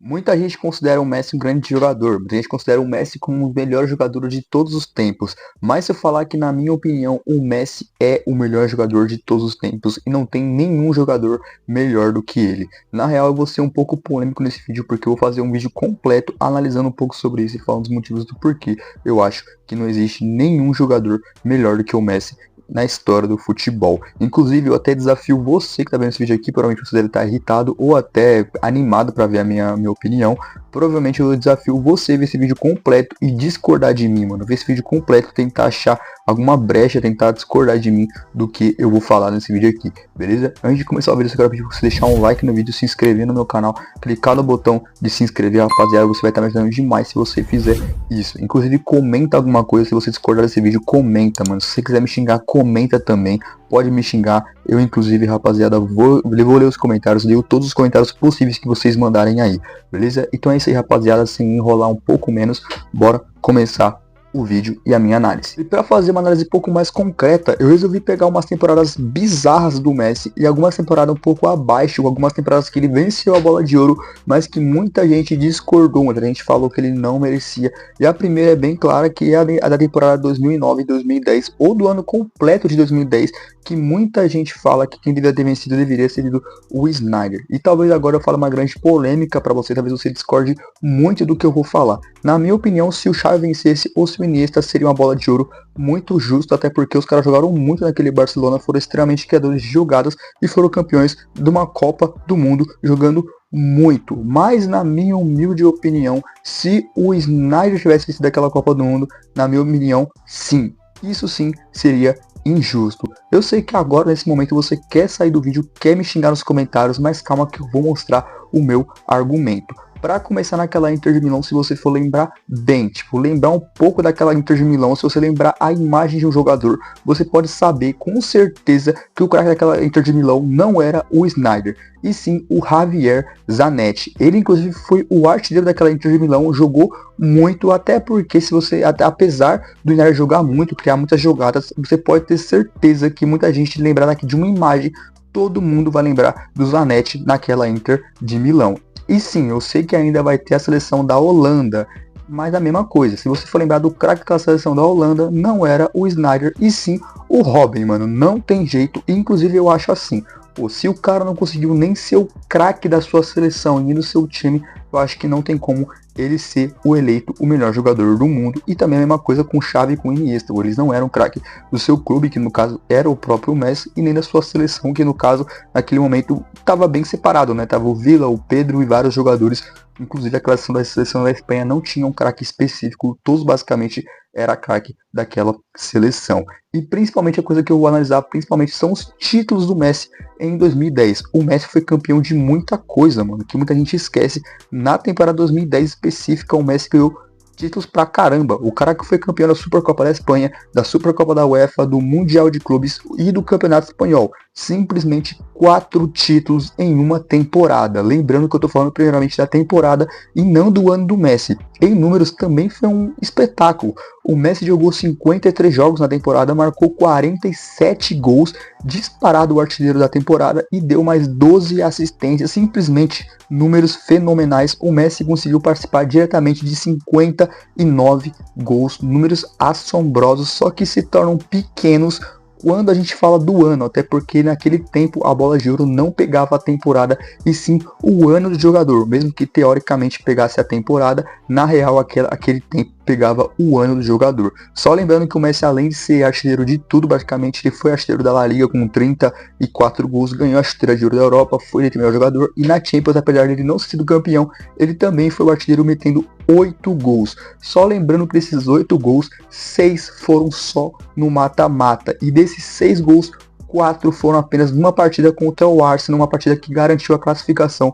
Muita gente considera o Messi um grande jogador, muita gente considera o Messi como um dos melhores jogadores de todos os tempos, mas se eu falar que na minha opinião o Messi é o melhor jogador de todos os tempos e não tem nenhum jogador melhor do que ele. Na real eu vou ser um pouco polêmico nesse vídeo porque eu vou fazer um vídeo completo analisando um pouco sobre isso e falando dos motivos do porquê eu acho que não existe nenhum jogador melhor do que o Messi na história do futebol. Inclusive, eu até desafio você que está vendo esse vídeo aqui, provavelmente você deve estar irritado ou até animado para ver a minha opinião. Provavelmente eu desafio você a ver esse vídeo completo e discordar de mim, mano. Ver esse vídeo completo, tentar achar alguma brecha, tentar discordar de mim do que eu vou falar nesse vídeo aqui, beleza? Antes de começar o vídeo, eu quero pedir para você deixar um like no vídeo, se inscrever no meu canal, clicar no botão de se inscrever, rapaziada, você vai estar me ajudando demais se você fizer isso. Inclusive, comenta alguma coisa, se você discordar desse vídeo, comenta, mano. Se você quiser me xingar, comenta também, pode me xingar. Eu, inclusive, rapaziada, vou ler os comentários, leio todos os comentários possíveis que vocês mandarem aí, beleza? Então é isso aí, rapaziada, sem enrolar um pouco menos, bora começar o vídeo e a minha análise. E para fazer uma análise um pouco mais concreta, eu resolvi pegar umas temporadas bizarras do Messi e algumas temporadas um pouco abaixo, algumas temporadas que ele venceu a bola de ouro, mas que muita gente discordou, muita gente falou que ele não merecia. E a primeira é bem clara, que é a da temporada 2009 e 2010, ou do ano completo de 2010, que muita gente fala que quem deveria ter vencido deveria ter sido o Snyder. E talvez agora eu fale uma grande polêmica para você, talvez você discorde muito do que eu vou falar. Na minha opinião, se o Xavi vencesse ou se o Iniesta, seria uma bola de ouro muito justo, até porque os caras jogaram muito naquele Barcelona, foram extremamente criadores de jogadas e foram campeões de uma Copa do Mundo jogando muito. Mas na minha humilde opinião, se o Snyder tivesse vencido aquela Copa do Mundo, na minha opinião, sim. Isso sim seria injusto. Eu sei que agora, nesse momento, você quer sair do vídeo, quer me xingar nos comentários, mas calma que eu vou mostrar o meu argumento. Para começar naquela Inter de Milão, se você for lembrar bem, tipo, lembrar um pouco daquela Inter de Milão, se você lembrar a imagem de um jogador, você pode saber com certeza que o craque daquela Inter de Milão não era o Snyder, e sim o Javier Zanetti. Ele inclusive foi o artilheiro daquela Inter de Milão, jogou muito, até porque se você, apesar do Snyder jogar muito, criar muitas jogadas, você pode ter certeza que muita gente lembrar daqui de uma imagem, todo mundo vai lembrar do Zanetti naquela Inter de Milão. E sim, eu sei que ainda vai ter a seleção da Holanda, mas a mesma coisa, se você for lembrar do craque daquela seleção da Holanda, não era o Snyder, e sim o Robben, mano, não tem jeito. Inclusive eu acho assim, pô, se o cara não conseguiu nem ser o craque da sua seleção e do seu time, eu acho que não tem como ele ser o eleito o melhor jogador do mundo. E também a mesma coisa com Xavi e com Iniesta, eles não eram craque do seu clube, que no caso era o próprio Messi, e nem da sua seleção, que no caso naquele momento estava bem separado, né? Tava o Villa, o Pedro e vários jogadores, inclusive a seleção da Espanha não tinha um craque específico, todos basicamente era craque daquela seleção. E principalmente a coisa que eu vou analisar principalmente são os títulos do Messi em 2010. O Messi foi campeão de muita coisa, mano, que muita gente esquece. Na temporada 2010 específica, o Messi ganhou títulos pra caramba. O cara que foi campeão da Supercopa da Espanha, da Supercopa da UEFA, do Mundial de Clubes e do Campeonato Espanhol. Simplesmente 4 títulos em uma temporada. Lembrando que eu tô falando primeiramente da temporada e não do ano do Messi. Em números também foi um espetáculo. O Messi jogou 53 jogos na temporada, marcou 47 gols, disparado o artilheiro da temporada e deu mais 12 assistências. Simplesmente números fenomenais. O Messi conseguiu participar diretamente de 59 gols, números assombrosos, só que se tornam pequenos quando a gente fala do ano, até porque naquele tempo a bola de ouro não pegava a temporada e sim o ano do jogador, mesmo que teoricamente pegasse a temporada, na real aquele tempo pegava o ano do jogador. Só lembrando que o Messi, além de ser artilheiro de tudo, basicamente ele foi artilheiro da La Liga com 34 gols, ganhou a chuteira de ouro da Europa, foi eleito melhor jogador, e na Champions, apesar de ele não ter sido campeão, ele também foi o artilheiro metendo 8 gols. Só lembrando que desses 8 gols, 6 foram só no mata-mata, e desses 6 gols, 4 foram apenas numa partida contra o Arsenal, uma partida que garantiu a classificação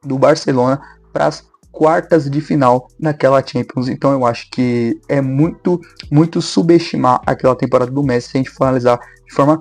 do Barcelona para as quartas de final naquela Champions. Então eu acho que é muito subestimar aquela temporada do Messi se a gente for analisar de forma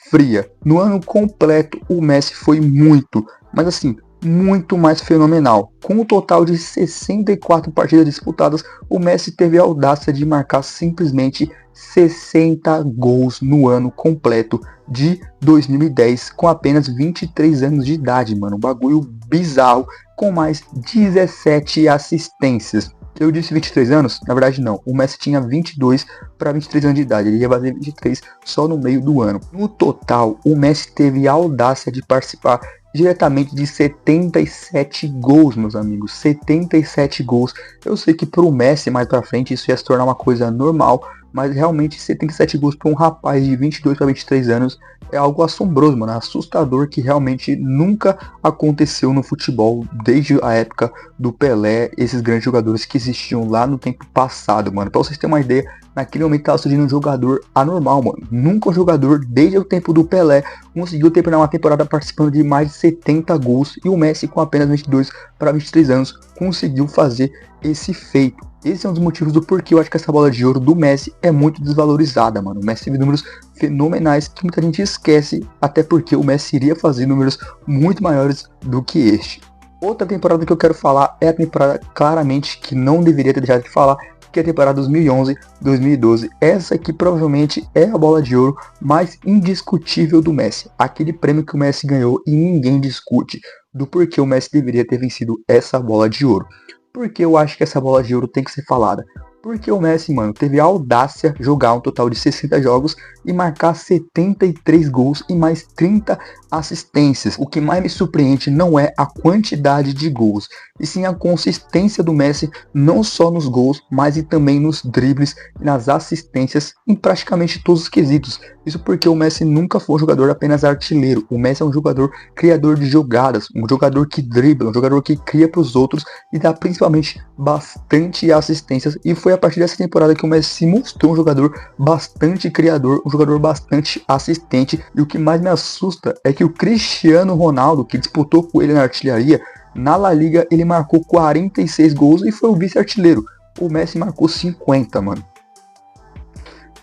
fria. No ano completo o Messi foi muito, mas assim, muito mais fenomenal. Com um total de 64 partidas disputadas, o Messi teve a audácia de marcar simplesmente 60 gols no ano completo de 2010, com apenas 23 anos de idade, mano. Um bagulho bizarro, com mais 17 assistências. Eu disse 23 anos? Na verdade não. O Messi tinha 22 para 23 anos de idade. Ele ia fazer 23 só no meio do ano. No total, o Messi teve a audácia de participar diretamente de 77 gols, meus amigos. 77 gols. Eu sei que pro Messi mais pra frente isso ia se tornar uma coisa normal, mas realmente 77 gols para um rapaz de 22 para 23 anos é algo assombroso, mano. Assustador, que realmente nunca aconteceu no futebol desde a época do Pelé, esses grandes jogadores que existiam lá no tempo passado, mano. Pra vocês terem uma ideia, naquele momento tava surgindo um jogador anormal, mano. Nunca um jogador, desde o tempo do Pelé, conseguiu terminar uma temporada participando de mais de 70 gols, e o Messi, com apenas 22 para 23 anos, conseguiu fazer esse feito. Esse é um dos motivos do porquê eu acho que essa bola de ouro do Messi é muito desvalorizada, mano. O Messi teve números fenomenais que muita gente esquece, até porque o Messi iria fazer números muito maiores do que este. Outra temporada que eu quero falar é a temporada claramente que não deveria ter deixado de falar, que é a temporada 2011-2012. Essa aqui provavelmente é a bola de ouro mais indiscutível do Messi. Aquele prêmio que o Messi ganhou e ninguém discute do porquê o Messi deveria ter vencido essa bola de ouro. Porque eu acho que essa bola de ouro tem que ser falada? Porque o Messi, mano, teve a audácia de jogar um total de 60 jogos e marcar 73 gols e mais 30 assistências. O que mais me surpreende não é a quantidade de gols, e sim a consistência do Messi, não só nos gols, mas e também nos dribles e nas assistências em praticamente todos os quesitos. Isso porque o Messi nunca foi um jogador apenas artilheiro. O Messi é um jogador criador de jogadas, um jogador que dribla, um jogador que cria para os outros e dá principalmente bastante assistências. E foi a partir dessa temporada que o Messi se mostrou um jogador bastante criador, um jogador bastante assistente. E o que mais me assusta é que o Cristiano Ronaldo, que disputou com ele na artilharia, na La Liga ele marcou 46 gols e foi o vice-artilheiro. O Messi marcou 50, mano.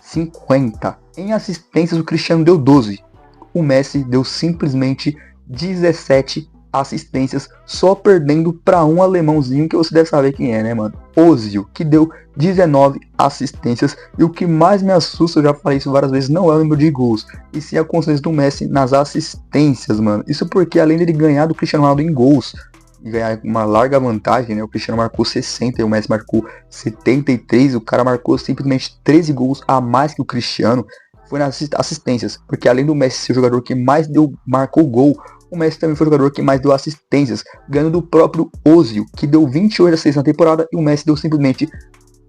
50. Em assistências o Cristiano deu 12. O Messi deu simplesmente 17 assistências, só perdendo para um alemãozinho que você deve saber quem é, né, mano? Ozil, que deu 19 assistências. E o que mais me assusta, eu já falei isso várias vezes, não é o número de gols, e sim a consistência do Messi nas assistências, mano. Isso porque além dele ganhar do Cristiano Ronaldo em gols, e ganhar uma larga vantagem, né? O Cristiano marcou 60 e o Messi marcou 73. O cara marcou simplesmente 13 gols a mais que o Cristiano. Foi nas assistências, porque além do Messi ser o jogador que mais marcou gol, o Messi também foi o jogador que mais deu assistências, ganhando do próprio Ozil, que deu 28 assistências na temporada, e o Messi deu simplesmente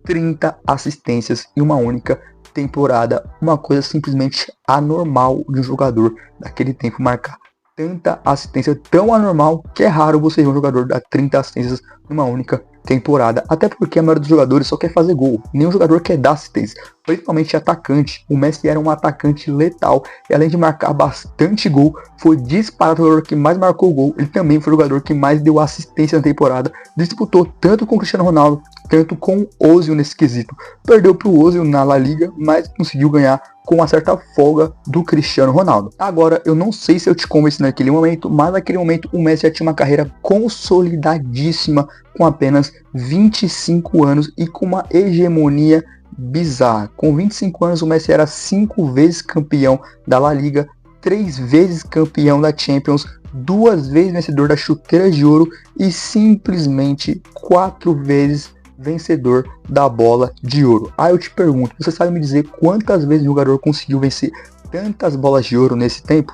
30 assistências em uma única temporada. Uma coisa simplesmente anormal de um jogador daquele tempo marcar tanta assistência, tão anormal que é raro você ver um jogador dar 30 assistências numa única temporada, até porque a maioria dos jogadores só quer fazer gol, nenhum jogador quer dar assistência, principalmente atacante. O Messi era um atacante letal, e além de marcar bastante gol, foi disparado o jogador que mais marcou gol. Ele também foi o jogador que mais deu assistência na temporada, disputou tanto com o Cristiano Ronaldo, tanto com o Ozil nesse quesito. Perdeu para o Ozil na La Liga, mas conseguiu ganhar com uma certa folga do Cristiano Ronaldo. Agora, eu não sei se eu te convenci naquele momento, mas naquele momento o Messi já tinha uma carreira consolidadíssima, com apenas 25 anos e com uma hegemonia bizarra. Com 25 anos o Messi era 5 vezes campeão da La Liga, 3 vezes campeão da Champions, 2 vezes vencedor da Chuteira de Ouro e simplesmente 4 vezes vencedor da Bola de Ouro. Aí eu te pergunto, você sabe me dizer quantas vezes o jogador conseguiu vencer tantas bolas de ouro nesse tempo?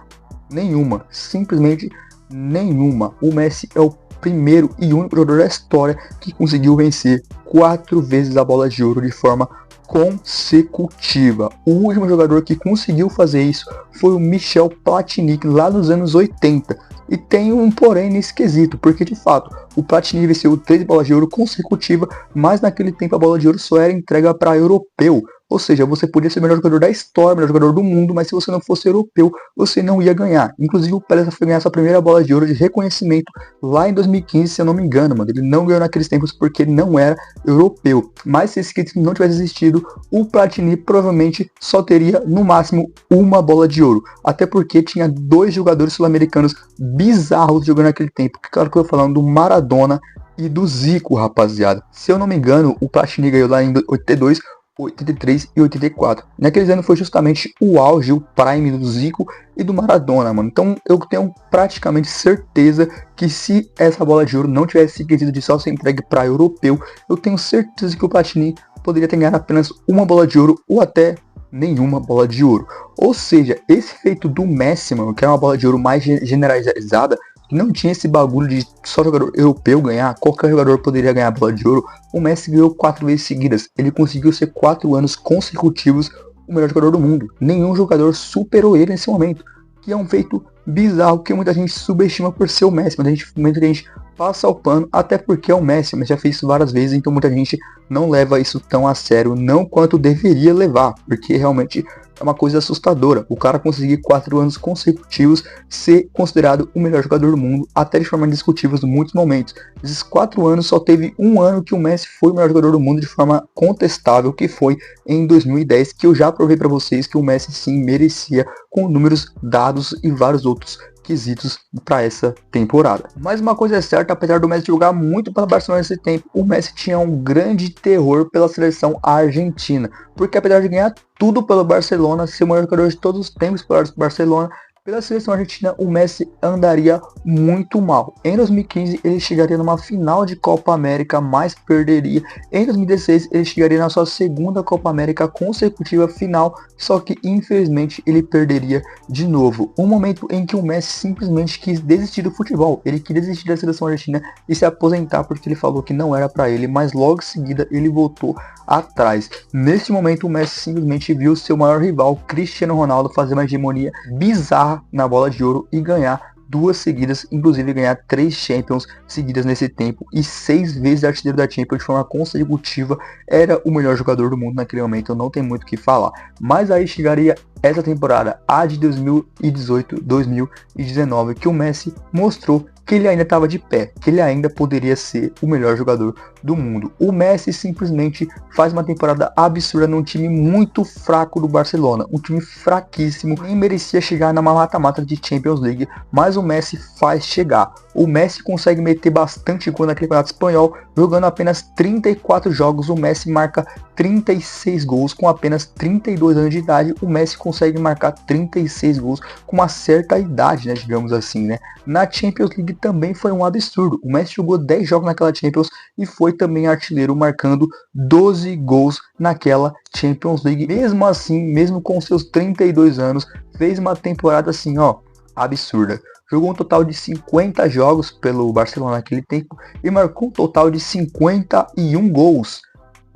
Nenhuma, simplesmente nenhuma. O Messi é o primeiro e único jogador da história que conseguiu vencer 4 vezes a Bola de Ouro de forma consecutiva. O último jogador que conseguiu fazer isso foi o Michel Platini, lá nos anos 80. E tem um porém nesse quesito, porque de fato o Platini venceu 3 bolas de ouro consecutivas, mas naquele tempo a bola de ouro só era entregue para europeu. Ou seja, você podia ser o melhor jogador da história, o melhor jogador do mundo, mas se você não fosse europeu, você não ia ganhar. Inclusive o Pelé foi ganhar sua primeira bola de ouro de reconhecimento lá em 2015, se eu não me engano, mano. Ele não ganhou naqueles tempos porque ele não era europeu. Mas se esse quesito não tivesse existido, o Platini provavelmente só teria no máximo uma bola de ouro. Até porque tinha 2 jogadores sul-americanos bizarros jogando naquele tempo. Claro que eu tô falando do Maradona e do Zico, rapaziada. Se eu não me engano, o Platini ganhou lá em 82, 83 e 84. Naqueles anos foi justamente o auge, o prime do Zico e do Maradona, mano. Então eu tenho praticamente certeza que se essa bola de ouro não tivesse esquecido de só ser entregue para europeu, eu tenho certeza que o Platini poderia ter ganhado apenas uma bola de ouro ou até nenhuma bola de ouro. Ou seja, esse feito do Messi, mano, que é uma bola de ouro mais generalizada, não tinha esse bagulho de só jogador europeu ganhar, qualquer jogador poderia ganhar a bola de ouro. O Messi ganhou 4 vezes seguidas, ele conseguiu ser 4 anos consecutivos o melhor jogador do mundo. Nenhum jogador superou ele nesse momento, que é um feito bizarro que muita gente subestima por ser o Messi, muita gente passa o pano, até porque é o Messi, mas já fez isso várias vezes, então muita gente não leva isso tão a sério, não quanto deveria levar, porque realmente é uma coisa assustadora. O cara conseguir 4 anos consecutivos ser considerado o melhor jogador do mundo, até de forma indiscutível em muitos momentos. Esses 4 anos só teve um ano que o Messi foi o melhor jogador do mundo de forma contestável, que foi em 2010, que eu já provei para vocês que o Messi sim merecia, com números, dados e vários outros quesitos para essa temporada. Mas uma coisa é certa, apesar do Messi jogar muito pela Barcelona nesse tempo, o Messi tinha um grande terror pela seleção argentina, porque apesar de ganhar tudo pelo Barcelona, ser o maior jogador de todos os tempos pelo Barcelona, pela seleção argentina o Messi andaria muito mal. Em 2015 ele chegaria numa final de Copa América, mas perderia. Em 2016 ele chegaria na sua segunda Copa América consecutiva final, só que infelizmente ele perderia de novo. Um momento em que o Messi simplesmente quis desistir do futebol. Ele quis desistir da seleção argentina e se aposentar porque ele falou que não era para ele, mas logo em seguida ele voltou atrás. Neste momento o Messi simplesmente viu seu maior rival, Cristiano Ronaldo, fazer uma hegemonia bizarra na bola de ouro e ganhar 2 seguidas, inclusive ganhar 3 Champions seguidas nesse tempo e 6 vezes artilheiro da Champions de forma consecutiva. Era o melhor jogador do mundo naquele momento, não tem muito o que falar. Mas aí chegaria essa temporada, a de 2018-2019, que o Messi mostrou que ele ainda estava de pé, que ele ainda poderia ser o melhor jogador do mundo. O Messi simplesmente faz uma temporada absurda num time muito fraco do Barcelona, um time fraquíssimo, nem merecia chegar na mata-mata de Champions League, mas o Messi faz chegar. O Messi consegue meter bastante gol naquele campeonato espanhol, jogando apenas 34 jogos, o Messi marca 36 gols com apenas 32 anos de idade. O Messi consegue marcar 36 gols com uma certa idade, né, digamos assim, né? Na Champions League também foi um absurdo. O Messi jogou 10 jogos naquela Champions e foi também artilheiro, marcando 12 gols naquela Champions League. Mesmo assim, mesmo com seus 32 anos, fez uma temporada assim, ó, absurda. Jogou um total de 50 jogos pelo Barcelona naquele tempo e marcou um total de 51 gols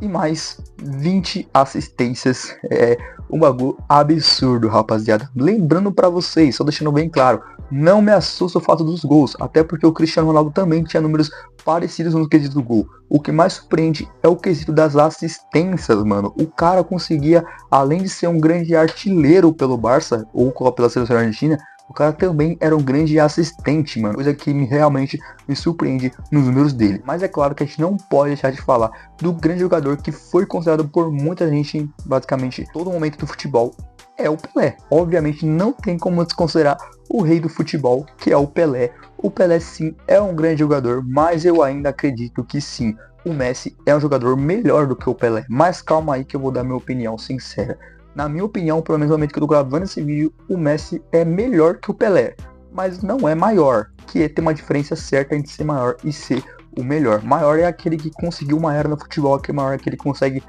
e mais 20 assistências. É um bagulho absurdo, rapaziada. Lembrando para vocês, só deixando bem claro, não me assusta o fato dos gols, até porque o Cristiano Ronaldo também tinha números parecidos no quesito do gol. O que mais surpreende é o quesito das assistências, mano. O cara conseguia, além de ser um grande artilheiro pelo Barça ou pela seleção argentina, o cara também era um grande assistente, mano. Coisa que realmente me surpreende nos números dele. Mas é claro que a gente não pode deixar de falar do grande jogador que foi considerado por muita gente, basicamente, todo momento do futebol, é o Pelé. Obviamente não tem como desconsiderar o rei do futebol, que é o Pelé. O Pelé sim é um grande jogador, mas eu ainda acredito que sim, o Messi é um jogador melhor do que o Pelé. Mas calma aí que eu vou dar minha opinião sincera. Na minha opinião, pelo menos no momento que eu tô gravando esse vídeo, o Messi é melhor que o Pelé, mas não é maior, que tem uma diferença certa entre ser maior e ser o melhor. Maior é aquele que conseguiu uma era no futebol, que é maior é aquele que consegue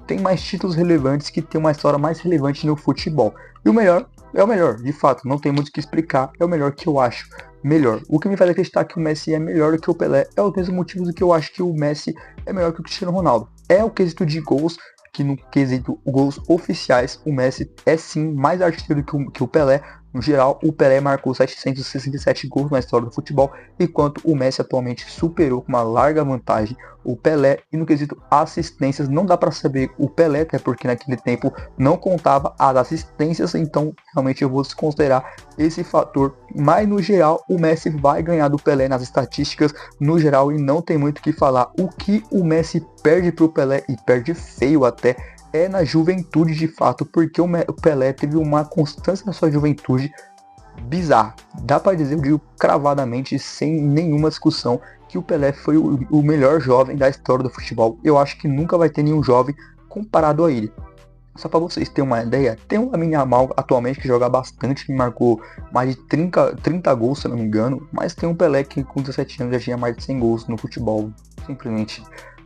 tem mais títulos relevantes, que tem uma história mais relevante no futebol. E o melhor é o melhor, de fato, não tem muito o que explicar, é o melhor que eu acho melhor. O que me faz acreditar que o Messi é melhor do que o Pelé é os mesmos motivos do que eu acho que o Messi é melhor que o Cristiano Ronaldo. É o quesito de gols, que no quesito gols oficiais, o Messi é sim mais artilheiro que o Pelé. No geral, o Pelé marcou 767 gols na história do futebol, enquanto o Messi atualmente superou com uma larga vantagem o Pelé. E no quesito assistências, não dá para saber o Pelé, até porque naquele tempo não contava as assistências, então realmente eu vou desconsiderar esse fator. Mas no geral, o Messi vai ganhar do Pelé nas estatísticas, no geral, e não tem muito o que falar. O que o Messi perde pro Pelé, e perde feio até, é na juventude de fato, porque o Pelé teve uma constância na sua juventude bizarra. Dá para dizer, eu digo cravadamente, sem nenhuma discussão, que o Pelé foi o melhor jovem da história do futebol. Eu acho que nunca vai ter nenhum jovem comparado a ele. Só para vocês terem uma ideia, tem o Lamine Yamal atualmente que joga bastante, que marcou mais de 30 gols, se eu não me engano, mas tem um Pelé que com 17 anos já tinha mais de 100 gols no futebol, simplesmente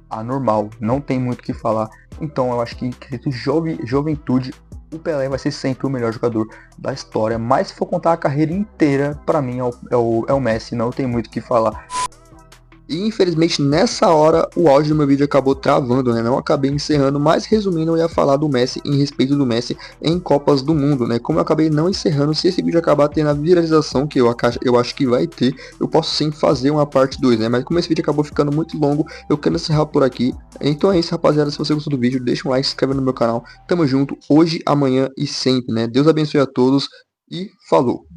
anormal, não tem muito o que falar. Então eu acho que em quesito juventude, o Pelé vai ser sempre o melhor jogador da história, mas se for contar a carreira inteira, para mim é o Messi, não tem muito o que falar. E infelizmente nessa hora o áudio do meu vídeo acabou travando, né? Não acabei encerrando, mas resumindo eu ia falar do Messi em respeito do Messi em Copas do Mundo, né? Como eu acabei não encerrando, se esse vídeo acabar tendo a viralização que eu acho que vai ter, eu posso sim fazer uma parte 2, né? Mas como esse vídeo acabou ficando muito longo, eu quero encerrar por aqui. Então é isso, rapaziada. Se você gostou do vídeo, deixa um like, se inscreve no meu canal. Tamo junto, hoje, amanhã e sempre, né? Deus abençoe a todos e falou!